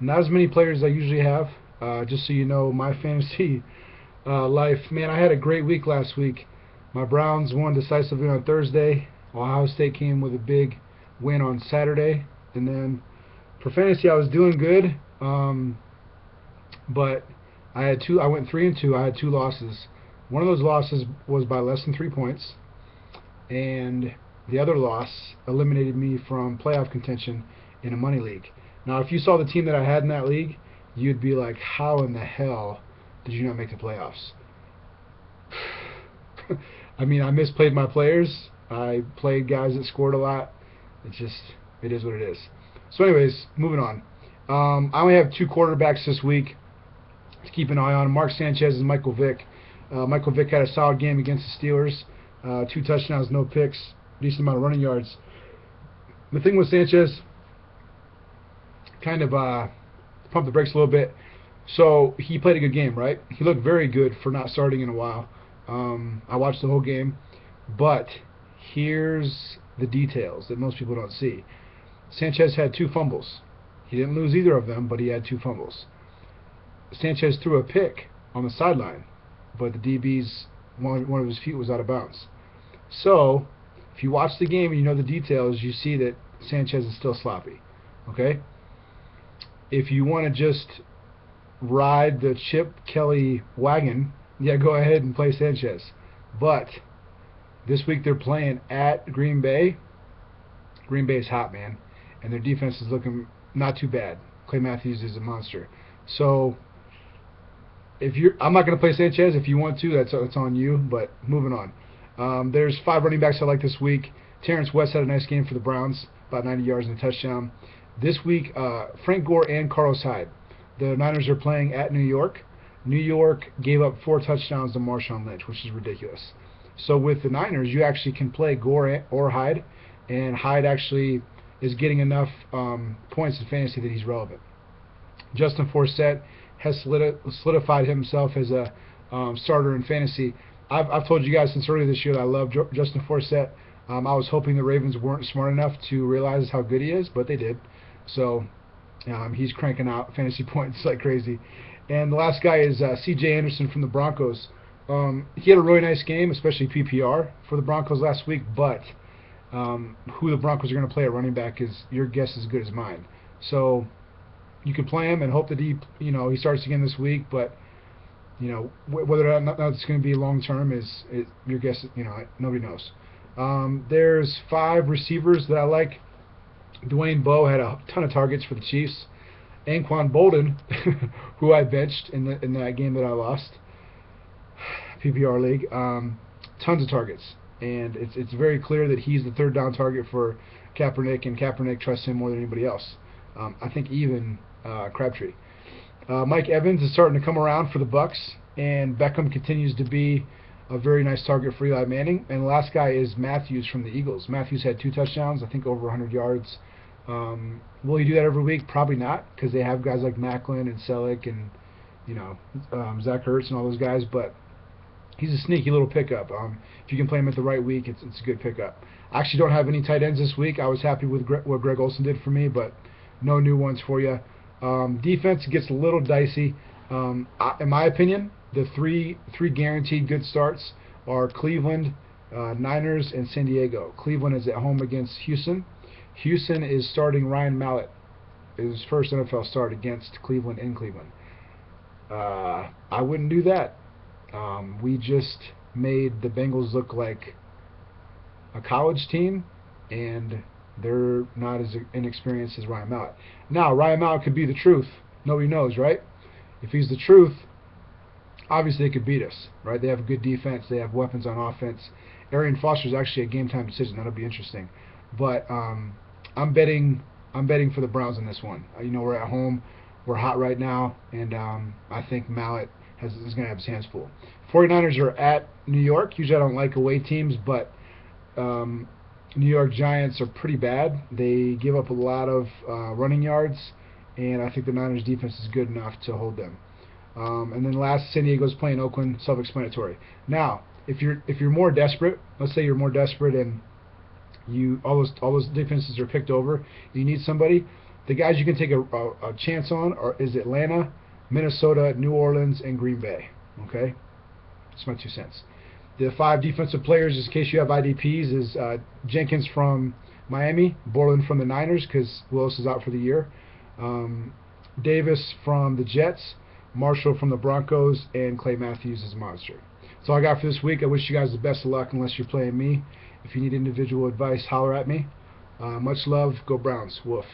Not as many players as I usually have. Just so you know, my fantasy life, man, I had a great week last week. My Browns won decisively on Thursday. Ohio State came with a big win on Saturday, and then for fantasy, I was doing good, but I had two. I went 3-2. I had two losses. One of those losses was by less than 3 points, and the other loss eliminated me from playoff contention in a money league. Now, if you saw the team that I had in that league, you'd be like, "How in the hell did you not make the playoffs?" I mean, I misplayed my players. I played guys that scored a lot. It is what it is. So, anyways, moving on. I only have two quarterbacks this week to keep an eye on: Mark Sanchez and Michael Vick. Michael Vick had a solid game against the Steelers. 2 touchdowns, no picks, decent amount of running yards. The thing with Sanchez, kind of pump the brakes a little bit. So he played a good game, right? He looked very good for not starting in a while. I watched the whole game, but here's the details that most people don't see. Sanchez had two fumbles. He didn't lose either of them, but he had two fumbles. Sanchez threw a pick on the sideline, but the DB's one of his feet was out of bounds. So, if you watch the game and you know the details, you see that Sanchez is still sloppy. Okay? If you want to just ride the Chip Kelly wagon, yeah, go ahead and play Sanchez. But this week they're playing at Green Bay. Green Bay is hot, man, and their defense is looking not too bad. Clay Matthews is a monster. So I'm not going to play Sanchez. If you want to, that's on you. But moving on. There's 5 running backs I like this week. Terrence West had a nice game for the Browns, about 90 yards and a touchdown. This week, Frank Gore and Carlos Hyde. The Niners are playing at New York. New York gave up 4 touchdowns to Marshawn Lynch, which is ridiculous. So with the Niners, you actually can play Gore or Hyde, and Hyde actually is getting enough points in fantasy that he's relevant. Justin Forsett has solidified himself as a starter in fantasy. I've told you guys since earlier this year that I love Justin Forsett. I was hoping the Ravens weren't smart enough to realize how good he is, but they did. So he's cranking out fantasy points like crazy. And the last guy is C.J. Anderson from the Broncos. He had a really nice game, especially PPR for the Broncos last week, but who the Broncos are going to play at running back is your guess is as good as mine. So you can play him and hope that he starts again this week, but whether or not it's going to be long term is your guess. Nobody knows. There's 5 receivers that I like. Dwayne Bowe had a ton of targets for the Chiefs. Anquan Bolden, who I benched in that game that I lost, PPR league, tons of targets, and it's very clear that he's the third down target for Kaepernick, and Kaepernick trusts him more than anybody else. I think even Crabtree. Mike Evans is starting to come around for the Bucks, and Beckham continues to be a very nice target for Eli Manning. And the last guy is Matthews from the Eagles. Matthews had 2 touchdowns, I think over 100 yards. Will he do that every week? Probably not, because they have guys like Macklin and Selleck and Zach Ertz and all those guys. But he's a sneaky little pickup. If you can play him at the right week, it's a good pickup. I actually don't have any tight ends this week. I was happy with what Greg Olsen did for me, but no new ones for you. Defense gets a little dicey. In my opinion, the three guaranteed good starts are Cleveland, Niners, and San Diego. Cleveland is at home against Houston. Houston is starting Ryan Mallett, his first NFL start against Cleveland in Cleveland. I wouldn't do that. We just made the Bengals look like a college team, and they're not as inexperienced as Ryan Mallett. Now, Ryan Mallett could be the truth. Nobody knows, right? If he's the truth, obviously they could beat us, right? They have a good defense. They have weapons on offense. Arian Foster is actually a game-time decision. That'll be interesting. But I'm betting for the Browns in this one. We're at home. We're hot right now, and I think Mallett is going to have his hands full. 49ers are at New York. Usually I don't like away teams, but New York Giants are pretty bad. They give up a lot of running yards, and I think the Niners defense is good enough to hold them. And then last, San Diego's playing Oakland, self-explanatory. Now, if you're more desperate, let's say you're more desperate and all those defenses are picked over, you need somebody, The guys you can take a chance on is Atlanta, Minnesota, New Orleans, and Green Bay. Okay? That's my 2 cents. The 5 defensive players, just in case you have IDPs, is Jenkins from Miami, Borland from the Niners because Willis is out for the year, Davis from the Jets, Marshall from the Broncos, and Clay Matthews is a monster. That's all I got for this week. I wish you guys the best of luck unless you're playing me. If you need individual advice, holler at me. Much love. Go Browns. Woof.